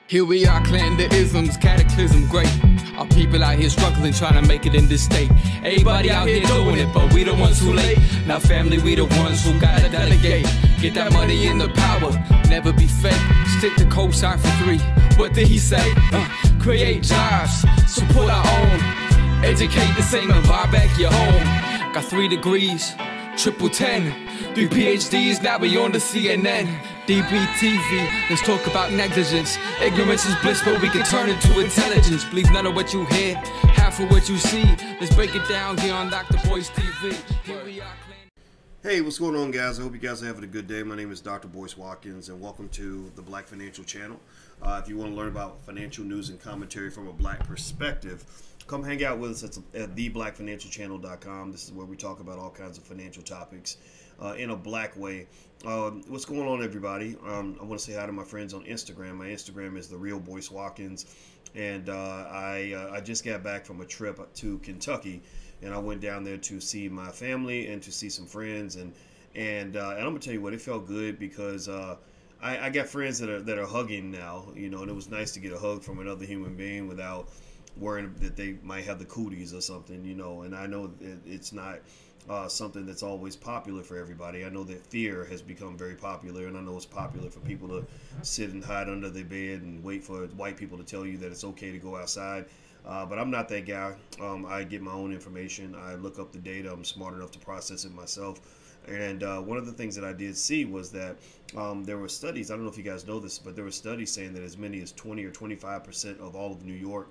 Here we are, clan the isms, cataclysm, great. Our people out here struggling, trying to make it in this state. Everybody out here doing it, but we the ones who late. Now family, we the ones who gotta delegate. Get that money in the power, never be fake. Stick to cosign for 3. What did he say? Create jobs, support our own. Educate the same and buy back your home. Got 3 degrees, triple 10. 3 PhDs, now we on the CNN. DBTV, let's talk about negligence. Ignorance is bliss, but we can turn it to intelligence. Believe none of what you hear, half of what you see. Let's break it down here on Dr. Boyce TV. Here we are. Hey, what's going on, guys? I hope you guys are having a good day. My name is Dr. Boyce Watkins, and welcome to the Black Financial Channel. If you want to learn about financial news and commentary from a black perspective, come hang out with us at theblackfinancialchannel.com. This is where we talk about all kinds of financial topics in a black way. What's going on, everybody? I want to say hi to my friends on Instagram. My Instagram is the real Boyce Watkins, and I just got back from a trip to Kentucky, and I went down there to see my family and to see some friends, and I'm gonna tell you what, it felt good because I got friends that are hugging now, you know, and it was nice to get a hug from another human being without worrying that they might have the cooties or something, you know. And I know it's not something that's always popular for everybody. I know that fear has become very popular, and I know it's popular for people to sit and hide under their bed and wait for white people to tell you that it's okay to go outside. But I'm not that guy. I get my own information. I look up the data. I'm smart enough to process it myself. And one of the things that I did see was that there were studies, I don't know if you guys know this, but there were studies saying that as many as 20 or 25% of all of New York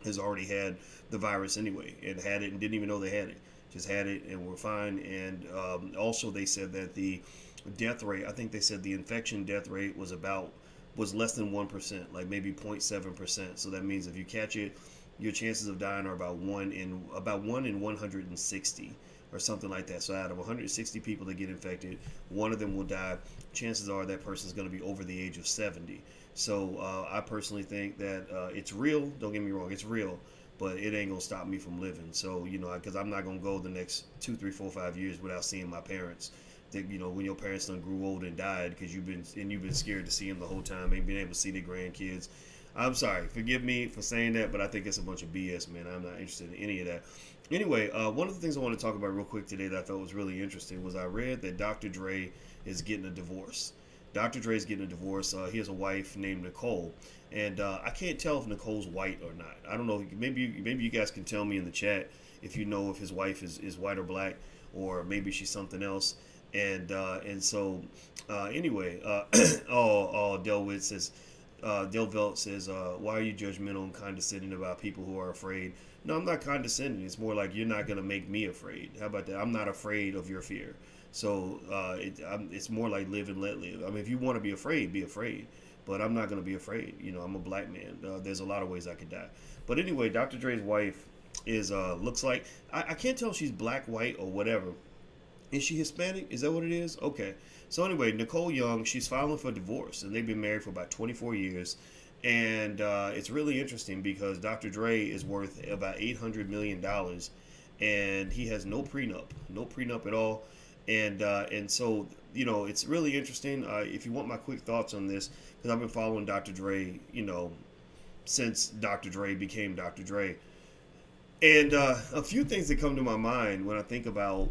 has already had the virus anyway, and had it and didn't even know they had it. Just had it and were fine. And also they said that the death rate, I think they said the infection death rate was less than 1%, like maybe 0.7%. So that means if you catch it, your chances of dying are about 1 in 160 or something like that. So out of 160 people that get infected, 1 of them will die. Chances are that person's going to be over the age of 70. So I personally think that it's real. Don't get me wrong, it's real, but it ain't gonna stop me from living. So, you know, because I'm not gonna go the next 2, 3, 4, 5 years without seeing my parents. That, you know, when your parents done grew old and died because you've been scared to see them the whole time, ain't been able to see their grandkids. I'm sorry, forgive me for saying that, but I think it's a bunch of BS, man. I'm not interested in any of that. Anyway, one of the things I want to talk about real quick today that I thought was really interesting was I read that Dr. Dre is getting a divorce. Dr. Dre is getting a divorce. He has a wife named Nicole, and I can't tell if Nicole's white or not. I don't know. Maybe you guys can tell me in the chat if you know if his wife is white or black, or maybe she's something else. And so anyway, Delwitt says, Delvelt says, why are you judgmental and condescending about people who are afraid? No, I'm not condescending. It's more like you're not going to make me afraid. How about that? I'm not afraid of your fear. So it's more like live and let live. I mean, if you want to be afraid, but I'm not going to be afraid. You know, I'm a black man. There's a lot of ways I could die. But anyway, Dr. Dre's wife is looks like, I can't tell if she's black, white, or whatever. Is she Hispanic? Is that what it is? Okay. So anyway, Nicole Young, she's filing for divorce, and they've been married for about 24 years. And it's really interesting because Dr. Dre is worth about $800 million, and he has no prenup at all. And so, you know, it's really interesting. If you want my quick thoughts on this, because I've been following Dr. Dre, you know, since Dr. Dre became Dr. Dre. And a few things that come to my mind when I think about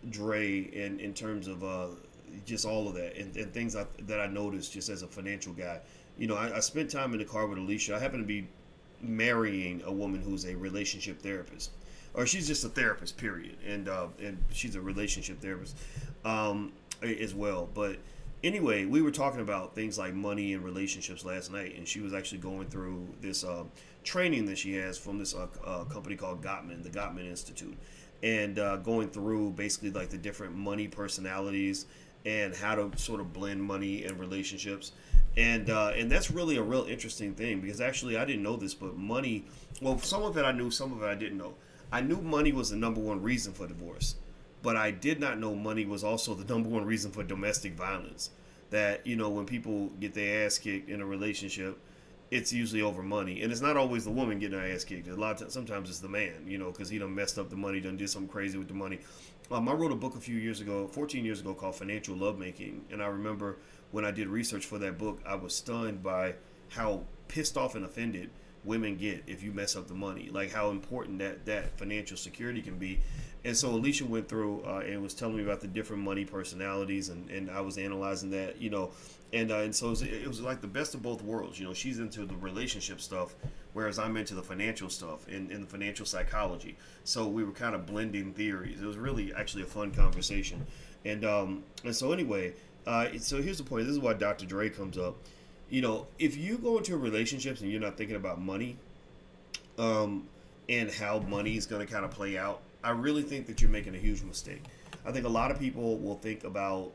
Dre in terms of just all of that and things that I noticed just as a financial guy. You know, I spent time in the car with Alicia. I happen to be marrying a woman who's a relationship therapist. Or she's just a therapist, period, and she's a relationship therapist as well. But anyway, we were talking about things like money and relationships last night, and she was actually going through this training that she has from this company called Gottman, the Gottman Institute, and going through basically like the different money personalities and how to sort of blend money and relationships. And that's really a real interesting thing because actually I didn't know this, but money, well, some of it I knew, some of it I didn't know. I knew money was the #1 reason for divorce, but I did not know money was also the #1 reason for domestic violence. That, you know, when people get their ass kicked in a relationship, it's usually over money. And it's not always the woman getting her ass kicked. A lot of times, sometimes it's the man, you know, because he done messed up the money, done did something crazy with the money. I wrote a book a few years ago, 14 years ago, called Financial Lovemaking. And I remember when I did research for that book, I was stunned by how pissed off and offended women get if you mess up the money, like how important that financial security can be. And so Alicia went through and was telling me about the different money personalities, and I was analyzing that, you know, and so it was like the best of both worlds. You know, she's into the relationship stuff, whereas I'm into the financial stuff and the financial psychology. So we were kind of blending theories. It was really actually a fun conversation. And so anyway, so here's the point. This is why Dr. Dre comes up. You know, if you go into relationships and you're not thinking about money, and how money is going to kind of play out, I really think that you're making a huge mistake. I think a lot of people will think about,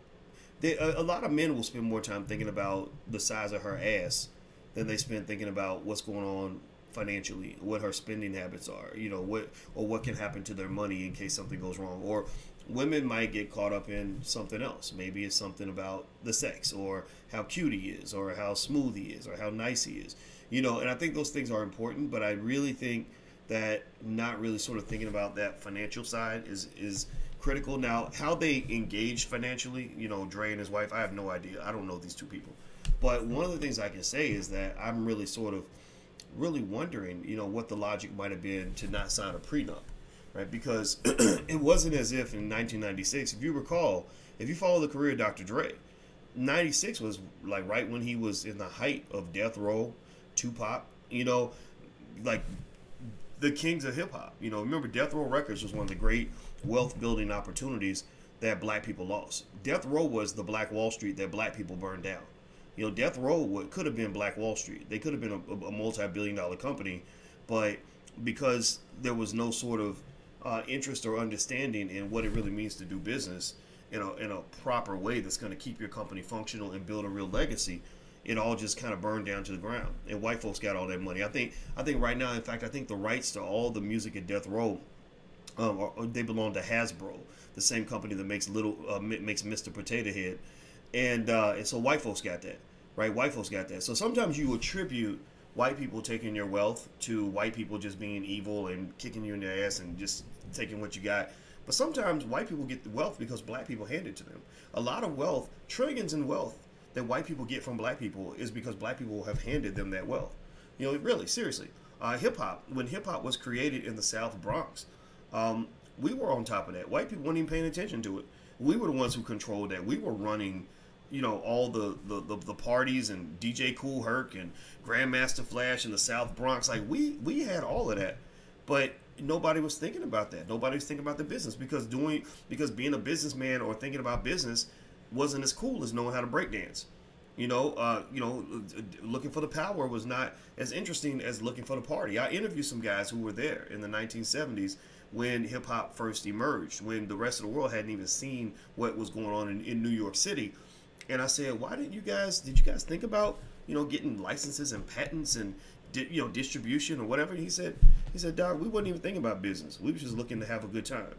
a lot of men will spend more time thinking about the size of her ass than they spend thinking about what's going on financially, what her spending habits are, you know, what can happen to their money in case something goes wrong. Or women might get caught up in something else. Maybe it's something about the sex, or how cute he is, or how smooth he is, or how nice he is, you know. And I think those things are important, but I really think that not really sort of thinking about that financial side is critical. Now, how they engage financially, you know, Dre and his wife, I have no idea. I don't know these two people. But one of the things I can say is that I'm really sort of really wondering, you know, what the logic might have been to not sign a prenup, right? Because it wasn't as if in 1996, if you recall, if you follow the career of Dr. Dre, 96 was like right when he was in the height of Death Row, Tupac, you know, like the kings of hip hop. You know, remember Death Row Records was one of the great wealth building opportunities that black people lost. Death Row was the Black Wall Street that black people burned down. You know, Death Row could have been Black Wall Street. They could have been a multi-billion-dollar company, but because there was no sort of interest or understanding in what it really means to do business in a proper way that's going to keep your company functional and build a real legacy, it all just kind of burned down to the ground. And white folks got all that money. I think right now, in fact, I think the rights to all the music at Death Row, they belong to Hasbro, the same company that makes makes Mr. Potato Head. And so white folks got that, right? White folks got that. So sometimes you attribute white people taking your wealth to white people just being evil and kicking you in the ass and just taking what you got. But sometimes white people get the wealth because black people hand it to them. A lot of wealth, trillions in wealth that white people get from black people is because black people have handed them that wealth. You know, really, seriously. Hip-hop, when hip-hop was created in the South Bronx, we were on top of that. White people weren't even paying attention to it. We were the ones who controlled that. We were running, you know, all the parties, and DJ Kool Herc and Grandmaster Flash in the South Bronx. Like, we had all of that. But nobody was thinking about that. Nobody was thinking about the business because being a businessman or thinking about business wasn't as cool as knowing how to break dance. You know, looking for the power was not as interesting as looking for the party. I interviewed some guys who were there in the 1970s when hip hop first emerged, when the rest of the world hadn't even seen what was going on in New York City. And I said, why did you guys think about, you know, getting licenses and patents and, you know, distribution or whatever? He said, Doc, we wasn't even thinking about business. We were just looking to have a good time.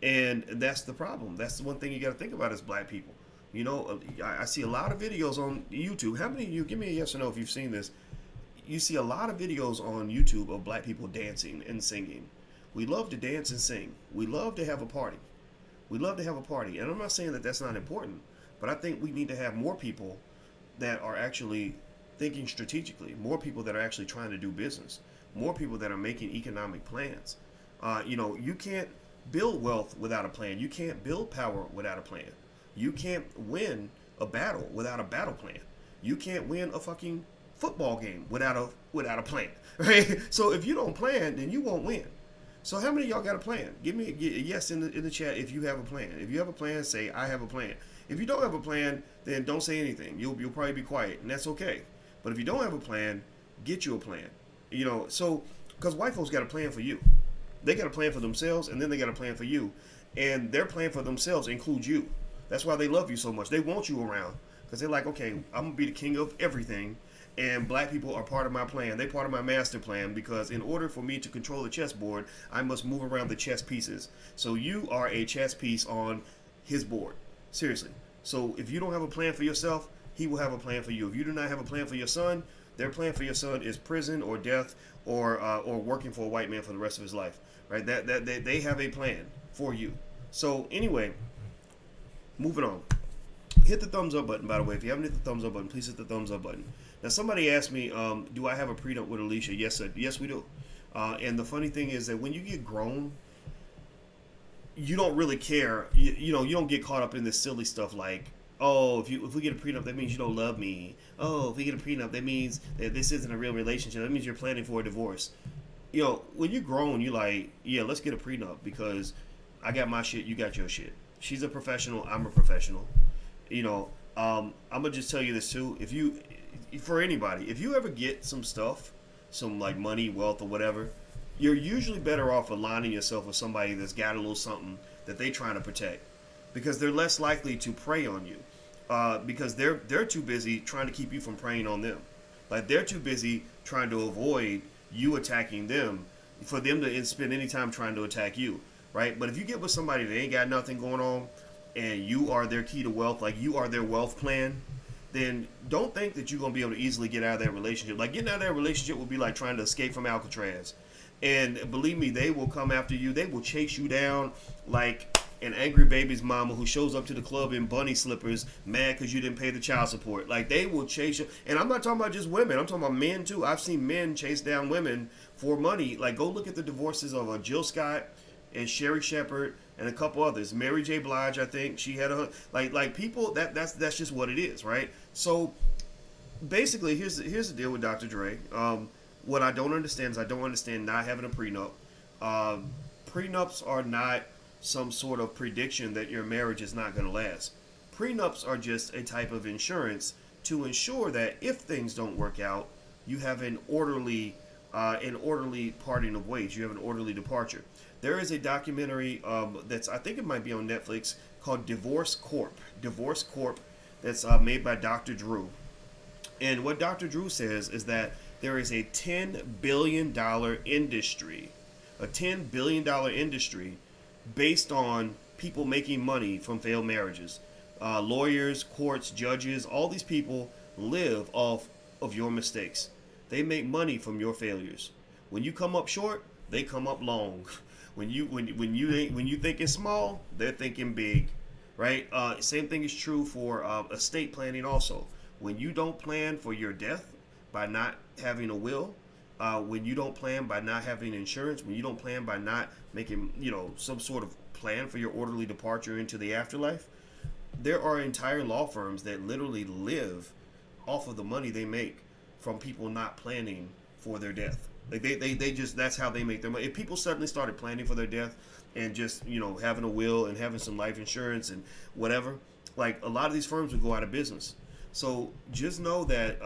And that's the problem. That's the one thing you got to think about as black people. You know, I see a lot of videos on YouTube. How many of you, give me a yes or no if you've seen this. You see a lot of videos on YouTube of black people dancing and singing. We love to dance and sing. We love to have a party. We love to have a party. And I'm not saying that that's not important, but I think we need to have more people that are actually thinking strategically, more people that are actually trying to do business, more people that are making economic plans. You know, you can't build wealth without a plan. You can't build power without a plan. You can't win a battle without a battle plan. You can't win a fucking football game without a plan, right? So if you don't plan, then you won't win. So how many of y'all got a plan? Give me a yes in the chat if you have a plan. If you have a plan, say I have a plan. If you don't have a plan, then don't say anything. You'll probably be quiet, and that's okay. But if you don't have a plan, get you a plan. You know, so because white folks got a plan for you. They got a plan for themselves, and then they got a plan for you. And their plan for themselves includes you. That's why they love you so much. They want you around because they're like, okay, I'm going to be the king of everything. And black people are part of my plan. They're part of my master plan because in order for me to control the chessboard, I must move around the chess pieces. So you are a chess piece on his board. Seriously. So if you don't have a plan for yourself, he will have a plan for you. If you do not have a plan for your son, their plan for your son is prison or death or working for a white man for the rest of his life. Right? They have a plan for you. So anyway, moving on. hit the thumbs up button, by the way. If you haven't hit the thumbs up button, please hit the thumbs up button. Now, somebody asked me, do I have a prenup with Alicia? Yes, we do. And the funny thing is that when you get grown, you don't really care. You know, you don't get caught up in this silly stuff like, oh, if we get a prenup, that means you don't love me. Oh, if we get a prenup, that means that this isn't a real relationship. That means you're planning for a divorce. You know, when you're grown, you're like, yeah, let's get a prenup because I got my shit, you got your shit. She's a professional, I'm a professional. You know, I'm gonna just tell you this too. For anybody, if you ever get some stuff, some like money, wealth, or whatever, you're usually better off aligning yourself with somebody that's got a little something that they're trying to protect, because they're less likely to prey on you, because they're too busy trying to keep you from preying on them. Like they're too busy trying to avoid you attacking them for them to spend any time trying to attack you, right? But if you get with somebody that ain't got nothing going on and you are their key to wealth, like you are their wealth plan, then don't think that you're going to be able to easily get out of that relationship. Like getting out of that relationship will be like trying to escape from Alcatraz. And believe me, they will come after you. They will chase you down like an angry baby's mama who shows up to the club in bunny slippers mad because you didn't pay the child support. Like they will chase you. And I'm not talking about just women. I'm talking about men too. I've seen men chase down women for money. Like go look at the divorces of Jill Scott and Sherry Shepherd and a couple others. Mary J. Blige, I think she had a like people. That's just what it is, right? So basically, here's the deal with Dr. Dre. What I don't understand is I don't understand not having a prenup. Prenups are not some sort of prediction that your marriage is not going to last. Prenups are just a type of insurance to ensure that if things don't work out, you have an orderly parting of ways. You have an orderly departure. There is a documentary that's, I think it might be on Netflix, called Divorce Corp. Divorce Corp, that's made by Dr. Drew. And what Dr. Drew says is that there is a $10 billion industry, based on people making money from failed marriages. Lawyers, courts, judges, all these people live off of your mistakes. They make money from your failures. When you come up short, they come up long. When you thinking small, they're thinking big, right? Same thing is true for estate planning also. When you don't plan for your death by not having a will, when you don't plan by not having insurance, when you don't plan by not making, some sort of plan for your orderly departure into the afterlife, there are entire law firms that literally live off of the money they make from people not planning for their death. Like they just, that's how they make their money. If people suddenly started planning for their death and just, having a will and having some life insurance and whatever, like a lot of these firms would go out of business. So just know that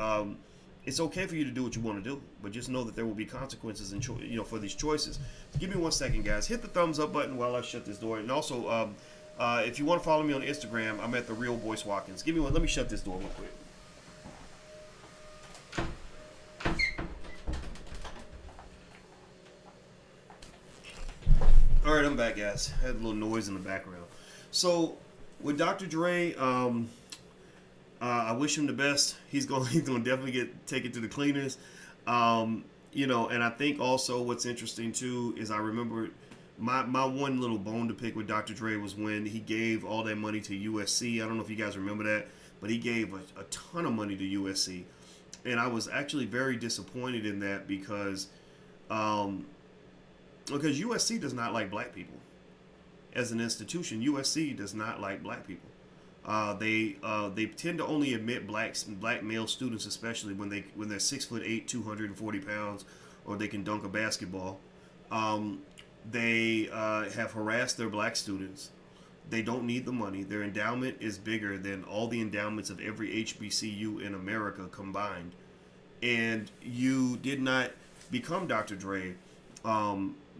it's okay for you to do what you want to do, but just know that there will be consequences and for these choices. Give me 1 second, guys. Hit the thumbs up button while I shut this door. And also, if you want to follow me on Instagram, I'm at the real Boyce Watkins. Give me one. Let me shut this door real quick. All right, I'm back, guys. I had a little noise in the background. So with Dr. Dre, I wish him the best. He's gonna definitely take it to the cleaners. And I think also what's interesting too is I remember my one little bone to pick with Dr. Dre was when he gave all that money to USC. I don't know if you guys remember that, but he gave a ton of money to USC, and I was actually very disappointed in that because USC does not like black people. As an institution, USC does not like black people. They tend to only admit black male students, especially when they're 6'8", 240 pounds, or they can dunk a basketball. They have harassed their black students. They don't need the money. Their endowment is bigger than all the endowments of every HBCU in America combined. And you did not become Dr. Dre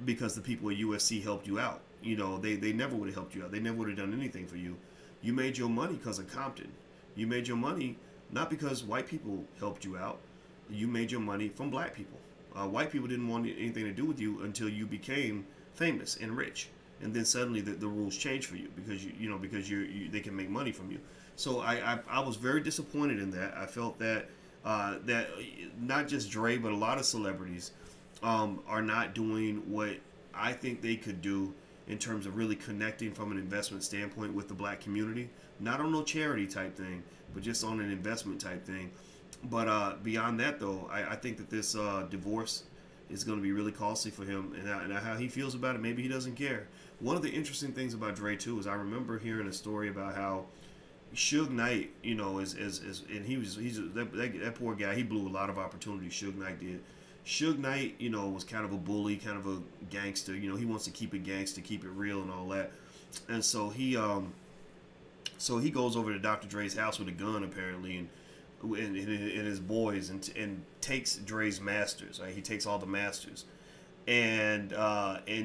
because the people at USC helped you out. They never would have helped you out. They never would have done anything for you. You made your money because of Compton. You made your money not because white people helped you out. You made your money from black people. White people didn't want anything to do with you until you became famous and rich, and then suddenly the rules changed for you because they can make money from you. So I was very disappointed in that. I felt that that not just Dre but a lot of celebrities are not doing what I think they could do in terms of really connecting from an investment standpoint with the black community. Not on no charity type thing, but just on an investment type thing. But beyond that, though, I think that this divorce is going to be really costly for him, and how he feels about it, maybe he doesn't care. One of the interesting things about Dre too is I remember hearing a story about how Suge Knight, you know, and that poor guy, he blew a lot of opportunities. Suge Knight did. Suge Knight, you know, was kind of a bully, kind of a gangster. You know, he wants to keep it gangster, keep it real, and all that. And so he goes over to Dr. Dre's house with a gun, apparently, and his boys, and takes Dre's masters. Right, he takes all the masters, and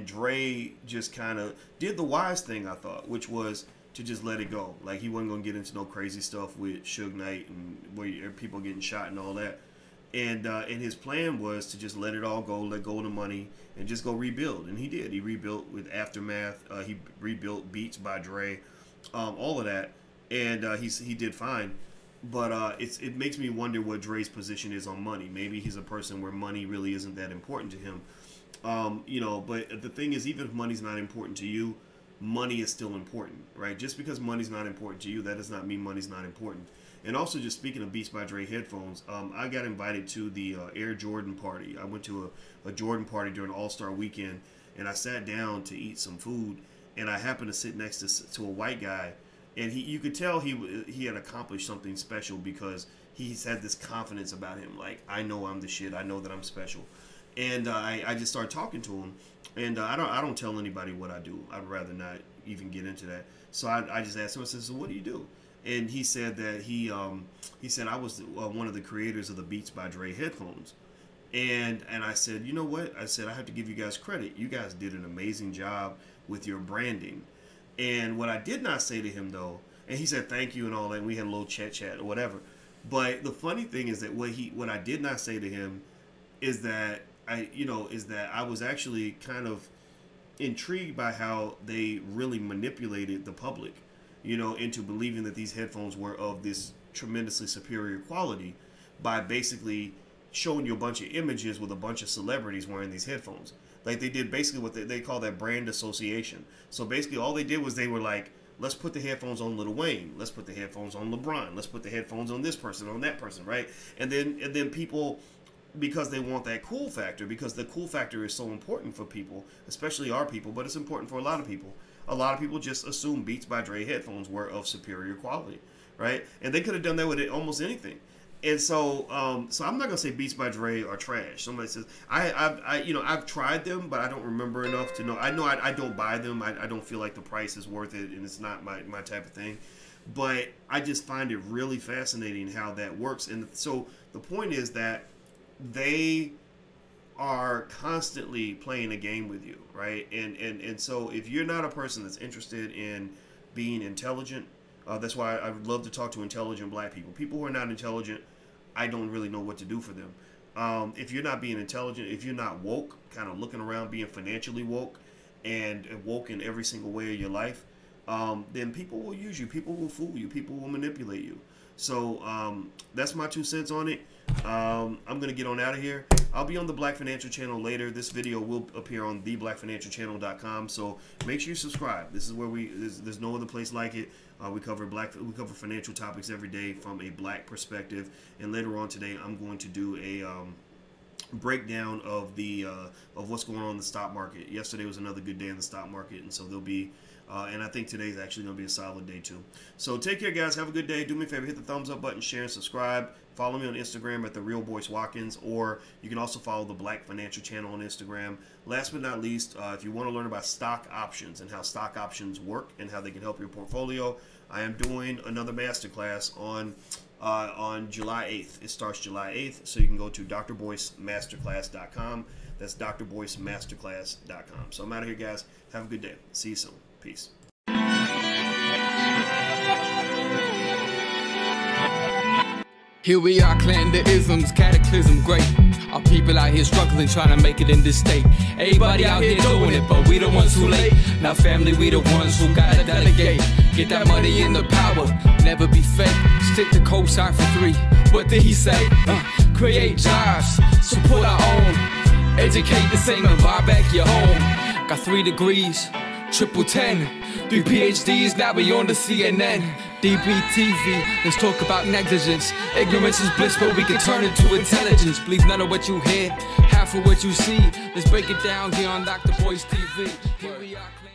Dre just kind of did the wise thing, I thought, which was to just let it go. Like, he wasn't gonna get into no crazy stuff with Suge Knight and where people getting shot and all that. And his plan was to just let it all go, let go of the money, and just go rebuild. And he did. He rebuilt with Aftermath. He rebuilt Beats by Dre, all of that, and he did fine. But it makes me wonder what Dre's position is on money. Maybe he's a person where money really isn't that important to him. You know, but the thing is, even if money's not important to you, money is still important, right? Just because money's not important to you, that does not mean money's not important. And also, just speaking of Beats by Dre headphones, I got invited to the Air Jordan party. I went to a Jordan party during All-Star Weekend, and I sat down to eat some food, and I happened to sit next to a white guy, and you could tell he had accomplished something special because he's had this confidence about him. Like, I know I'm the shit. I know that I'm special. And I just started talking to him, and I don't tell anybody what I do. I'd rather not even get into that. So I just asked him. I said, "So what do you do?" And he said that he said, "I was one of the creators of the Beats by Dre headphones." And I said, "You know what?" I said, "I have to give you guys credit. You guys did an amazing job with your branding." And what I did not say to him, though, and he said thank you and all that, and we had a little chat or whatever. But the funny thing is that what I did not say to him is that I was actually kind of intrigued by how they really manipulated the public, you know, into believing that these headphones were of this tremendously superior quality by basically showing you a bunch of images with a bunch of celebrities wearing these headphones. Like, they did basically what they call that brand association. So basically all they did was they were like, let's put the headphones on Lil Wayne. Let's put the headphones on LeBron. Let's put the headphones on this person, on that person, right? And then people, because they want that cool factor, because the cool factor is so important for people, especially our people, but it's important for a lot of people. A lot of people just assume Beats by Dre headphones were of superior quality, right? And they could have done that with almost anything. And so I'm not gonna say Beats by Dre are trash. Somebody says I've tried them, but I don't remember enough to know. I know I don't buy them. I don't feel like the price is worth it, and it's not my type of thing. But I just find it really fascinating how that works. And so the point is that they are constantly playing a game with you, right? And so if you're not a person that's interested in being intelligent, that's why I would love to talk to intelligent black people. People who are not intelligent, I don't really know what to do for them. If you're not being intelligent, if you're not woke, kind of looking around being financially woke and woke in every single way of your life, then people will use you. People will fool you. People will manipulate you. So that's my 2 cents on it. I'm going to get on out of here. I'll be on the Black Financial Channel later. This video will appear on theblackfinancialchannel.com. So make sure you subscribe. This is where there's no other place like it. We cover financial topics every day from a black perspective. And later on today, I'm going to do a breakdown of what's going on in the stock market. Yesterday was another good day in the stock market, and so there'll be and I think today's actually going to be a solid day too. So take care, guys. Have a good day. Do me a favor, hit the thumbs up button, share, and subscribe. Follow me on Instagram at @TheRealBoyce Watkins, or you can also follow the Black Financial Channel on Instagram. Last but not least, if you want to learn about stock options and how stock options work and how they can help your portfolio, I am doing another masterclass on July 8th. It starts July 8th, so you can go to drboycemasterclass.com. That's drboycemasterclass.com. So I'm out of here, guys. Have a good day. See you soon. Peace. Here we are, clan the isms, cataclysm great. Our people out here struggling, trying to make it in this state. Everybody out here doing it, but we the ones who late. Now family, we the ones who gotta delegate. Get that money in the power, never be fake. Stick to cosign for 3. What did he say? Create jobs, support our own. Educate the same and buy back your home. Got 3 degrees, Triple 10, 3 PhDs, now we on the CNN. DBTV, let's talk about negligence. Ignorance is bliss, but we can turn it to intelligence. Believe none of what you hear, half of what you see. Let's break it down here on Dr. Boyce TV. Here we are.